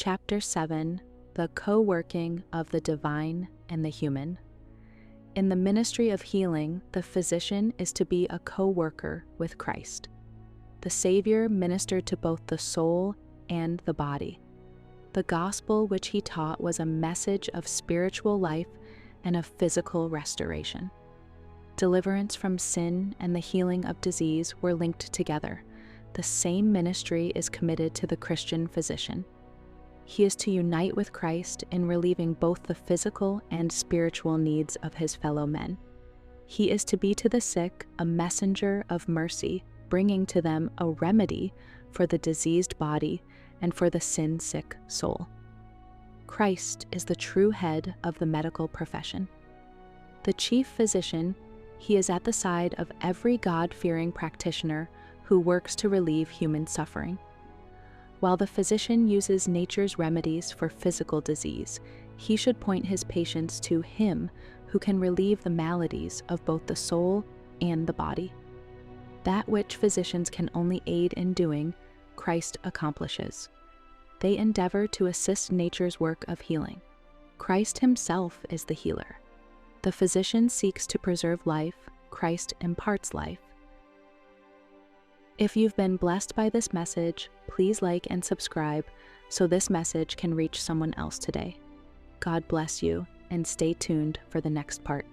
Chapter 7, The Co-working of the Divine and the Human. In the ministry of healing, the physician is to be a co-worker with Christ. The Savior ministered to both the soul and the body. The gospel which he taught was a message of spiritual life and of physical restoration. Deliverance from sin and the healing of disease were linked together. The same ministry is committed to the Christian physician. He is to unite with Christ in relieving both the physical and spiritual needs of his fellow men. He is to be to the sick a messenger of mercy, bringing to them a remedy for the diseased body and for the sin-sick soul. Christ is the true head of the medical profession. The chief physician, he is at the side of every God-fearing practitioner who works to relieve human suffering. While the physician uses nature's remedies for physical disease, he should point his patients to him who can relieve the maladies of both the soul and the body. That which physicians can only aid in doing, Christ accomplishes. They endeavor to assist nature's work of healing. Christ himself is the healer. The physician seeks to preserve life, Christ imparts life. If you've been blessed by this message, please like and subscribe so this message can reach someone else today. God bless you, and stay tuned for the next part.